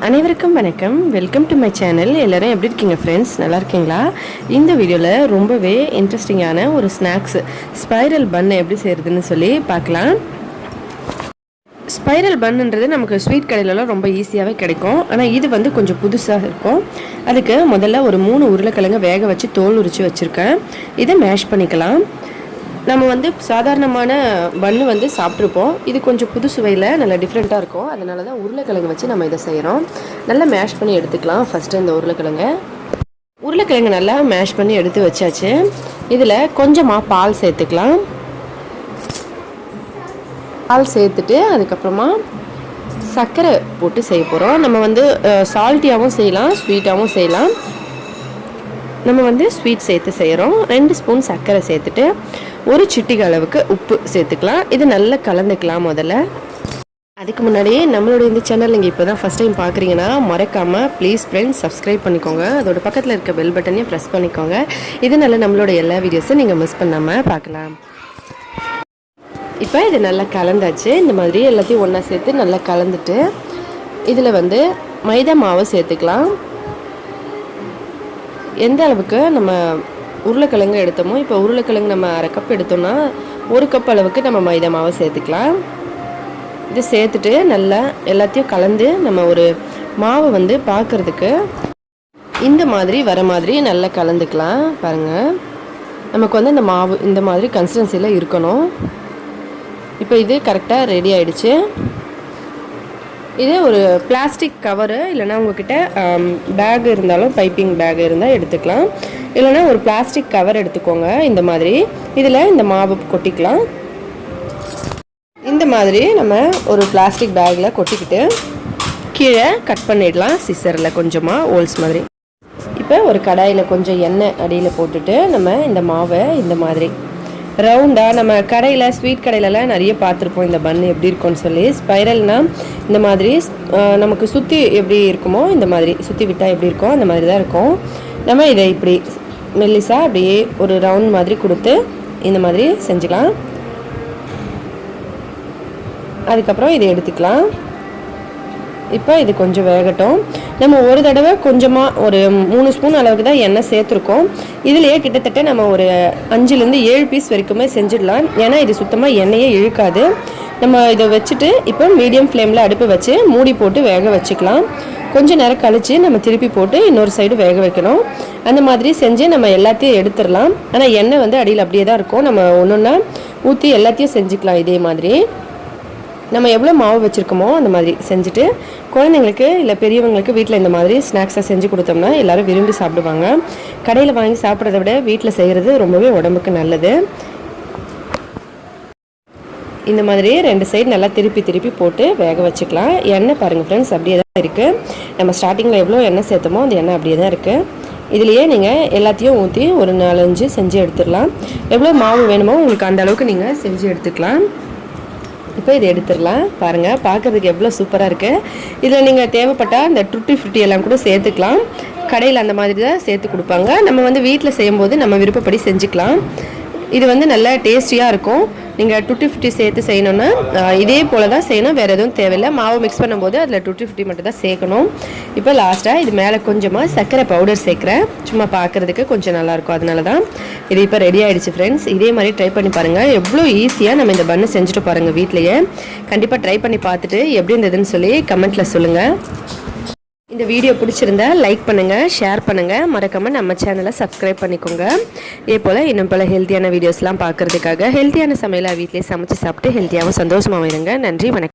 அனைவருக்கும் வணக்கம். Welcome to my channel. எல்லோரும் எப்படி இருக்கீங்க ஃப்ரெண்ட்ஸ்? நல்லா இருக்கீங்களா? இந்த வீடியோவில் ரொம்பவே இன்ட்ரெஸ்டிங்கான ஒரு ஸ்நாக்ஸ் ஸ்பைரல் பன் எப்படி செய்கிறதுன்னு சொல்லி பார்க்கலாம். ஸ்பைரல் பன்ன்றது நமக்கு ஸ்வீட் கடையிலலாம் ரொம்ப ஈஸியாகவே கிடைக்கும். ஆனால் இது வந்து கொஞ்சம் புதுசாக இருக்கும். அதுக்கு முதல்ல ஒரு 3 உருளைக்கிழங்கு வேக வச்சு தோல் உரித்து வச்சுருக்கேன். இதை மேஷ் பண்ணிக்கலாம். நம்ம வந்து சாதாரணமான பன்னு வந்து சாப்பிட்ருப்போம். இது கொஞ்சம் புது சுவையில் நல்லா டிஃப்ரெண்ட்டாக இருக்கும். அதனால தான் உருளைக்கிழங்கு வச்சு நம்ம இதை செய்கிறோம். நல்லா மேஷ் பண்ணி எடுத்துக்கலாம். ஃபஸ்ட்டு இந்த உருளைக்கிழங்கு நல்லா மேஷ் பண்ணி எடுத்து வச்சாச்சு. இதில் கொஞ்சமாக பால் சேர்த்துக்கலாம். பால் சேர்த்துட்டு அதுக்கப்புறமா சர்க்கரை போட்டு செய்ய போகிறோம். நம்ம வந்து சால்ட்டியாகவும் செய்யலாம், ஸ்வீட்டாகவும் செய்யலாம். நம்ம வந்து ஸ்வீட் சேர்த்து செய்கிறோம். 2 ஸ்பூன் சர்க்கரை சேர்த்துட்டு ஒரு சிட்டிகை அளவுக்கு உப்பு சேர்த்துக்கலாம். இது நல்லா கலந்துக்கலாம். முதல்ல அதுக்கு முன்னாடியே நம்மளுடைய இந்த சேனல் நீங்கள் இப்போ தான் ஃபஸ்ட் டைம் பார்க்குறீங்கன்னா மறக்காமல் ப்ளீஸ் ஃப்ரெண்ட்ஸ் சப்ஸ்கிரைப் பண்ணிக்கோங்க. அதோட பக்கத்தில் இருக்க பெல் பட்டனையும் ப்ரெஸ் பண்ணிக்கோங்க. இதனால நம்மளோட எல்லா வீடியோஸும் நீங்கள் மிஸ் பண்ணாமல் பார்க்கலாம். இப்போ இது நல்லா கலந்தாச்சு. இந்த மாதிரி எல்லாத்தையும் ஒன்றா சேர்த்து நல்லா கலந்துட்டு இதில் வந்து மைதா மாவு சேர்த்துக்கலாம். எந்த அளவுக்கு நம்ம உருளைக்கிழங்கு எடுத்தோமோ, இப்போ உருளைக்கிழங்கு நம்ம 1/2 கப் எடுத்தோம்னா 1 கப் அளவுக்கு நம்ம மைதா மாவை சேர்த்துக்கலாம். இது சேர்த்துட்டு நல்லா எல்லாத்தையும் கலந்து நம்ம ஒரு மாவை வந்து பார்க்குறதுக்கு இந்த மாதிரி வர மாதிரி நல்லா கலந்துக்கலாம். பாருங்கள், நமக்கு வந்து இந்த மாவு இந்த மாதிரி கன்சிஸ்டன்சியில் இருக்கணும். இப்போ இது கரெக்டாக ரெடி ஆகிடுச்சு. இது ஒரு பிளாஸ்டிக் கவரு இல்லைனா உங்கள்கிட்ட பேக் இருந்தாலும் பைப்பிங் பேக் இருந்தால் எடுத்துக்கலாம். இல்லைனா ஒரு பிளாஸ்டிக் கவர் எடுத்துக்கோங்க. இந்த மாதிரி இதில் இந்த மாவு கொட்டிக்கலாம். இந்த மாதிரி நம்ம ஒரு பிளாஸ்டிக் பேக்கில் கொட்டிக்கிட்டு கீழே கட் பண்ணிடலாம் சிசரில் கொஞ்சமாக ஹோல்ஸ் மாதிரி. இப்போ ஒரு கடாயில் கொஞ்சம் எண்ணெய் அடியில் போட்டுட்டு நம்ம இந்த மாவை இந்த மாதிரி ரவுண்டாக நம்ம கடையில் ஸ்வீட் கடையிலலாம் நிறைய பார்த்துருப்போம் இந்த பன் எப்படி இருக்கும்னு சொல்லி. ஸ்பைரல்னால் இந்த மாதிரி நமக்கு சுற்றி எப்படி இருக்குமோ இந்த மாதிரி சுற்றி விட்டால் எப்படி இருக்கும் அந்த மாதிரி தான் இருக்கும். நம்ம இதை இப்படி மெல்லிசாக அப்படியே ஒரு ரவுண்ட் மாதிரி கொடுத்து இந்த மாதிரி செஞ்சுக்கலாம். அதுக்கப்புறம் இதை எடுத்துக்கலாம். இப்போ இது கொஞ்சம் வேகட்டும். நம்ம ஒரு தடவை கொஞ்சமாக ஒரு 3 ஸ்பூன் அளவுக்கு தான் எண்ணெய் சேர்த்துருக்கோம். இதுலேயே கிட்டத்தட்ட நம்ம ஒரு 5லேருந்து 7 பீஸ் வரைக்குமே செஞ்சிடலாம். ஏன்னா இது சுத்தமாக எண்ணெயே இழுக்காது. நம்ம இதை வச்சுட்டு இப்போ மீடியம் ஃப்ளேமில் அடுப்பு வச்சு மூடி போட்டு வேக வச்சுக்கலாம். கொஞ்சம் நேரம் கழித்து நம்ம திருப்பி போட்டு இன்னொரு சைடு வேக வைக்கணும். அந்த மாதிரி செஞ்சு நம்ம எல்லாத்தையும் எடுத்துடலாம். ஆனால் எண்ணெய் வந்து அடியில் அப்படியே தான் இருக்கும். நம்ம ஒன்றா ஊற்றி எல்லாத்தையும் செஞ்சுக்கலாம். இதே மாதிரி நம்ம எவ்வளோ மாவு வச்சுருக்கோமோ அந்த மாதிரி செஞ்சுட்டு குழந்தைங்களுக்கு இல்லை பெரியவங்களுக்கு வீட்டில் இந்த மாதிரி ஸ்நாக்ஸாக செஞ்சு கொடுத்தோம்னா எல்லோரும் விரும்பி சாப்பிடுவாங்க. கடையில் வாங்கி சாப்பிட்றத விட வீட்டில் செய்கிறது ரொம்பவே உடம்புக்கு நல்லது. இந்த மாதிரி 2 சைடு நல்லா திருப்பி போட்டு வேக வச்சுக்கலாம். எண்ணெய் பாருங்கள் ஃப்ரெண்ட்ஸ் அப்படியே தான் இருக்குது. நம்ம ஸ்டார்டிங்கில் எவ்வளோ எண்ணெய் சேர்த்தோமோ அந்த எண்ணெய் அப்படியே தான் இருக்குது. இதுலேயே நீங்கள் எல்லாத்தையும் ஊற்றி ஒரு 4-5 செஞ்சு எடுத்துடலாம். எவ்வளோ மாவு வேணுமோ உங்களுக்கு அந்த அளவுக்கு நீங்கள் செஞ்சு எடுத்துக்கலாம். இப்போ இதை எடுத்துடலாம். பாருங்கள், பார்க்குறதுக்கு எவ்வளோ சூப்பராக இருக்குது. இதில் நீங்கள் தேவைப்பட்டால் இந்த டுட்டி ஃப்ரூட்டி எல்லாம் கூட சேர்த்துக்கலாம். கடையில் அந்த மாதிரி தான் சேர்த்து கொடுப்பாங்க. நம்ம வந்து வீட்டில் செய்யும்போது நம்ம விருப்பப்படி செஞ்சுக்கலாம். இது வந்து நல்லா டேஸ்டியாக இருக்கும். நீங்கள் டுட்டி ஃப்ரூட்டி சேர்த்து செய்யணுன்னா இதே போல் தான் செய்யணும், வேறு எதுவும் தேவையில்லை. மாவு மிக்ஸ் பண்ணும்போது அதில் டுட்டி ஃப்ரூட்டி மட்டும் தான் சேர்க்கணும். இப்போ லாஸ்ட்டாக இது மேலே கொஞ்சமாக சர்க்கரை பவுடர் சேர்க்குறேன். சும்மா பார்க்குறதுக்கு கொஞ்சம் நல்லாயிருக்கும். அதனால தான் இது இப்போ ரெடி ஆகிடுச்சு ஃப்ரெண்ட்ஸ். இதே மாதிரி ட்ரை பண்ணி பாருங்கள். எவ்வளோ ஈஸியாக நம்ம இந்த பன்னு செஞ்சுட்டு பாருங்கள் வீட்லேயே. கண்டிப்பாக ட்ரை பண்ணி பார்த்துட்டு எப்படி இருந்ததுன்னு சொல்லி கமெண்ட்டில் சொல்லுங்கள். இந்த வீடியோ பிடிச்சிருந்தா லைக் பண்ணுங்கள், ஷேர் பண்ணுங்கள், மறக்காமல் நம்ம சேனலை சப்ஸ்கிரைப் பண்ணிக்கோங்க. இதே போல் இன்னும் பல ஹெல்த்தியான வீடியோஸ்லாம் பார்க்குறதுக்காக ஹெல்த்தியான சமையலாக வீட்டிலே சமைச்சு சாப்பிட்டு ஹெல்த்தியாகவும் சந்தோஷமாகவும் இருங்க. நன்றி, வணக்கம்.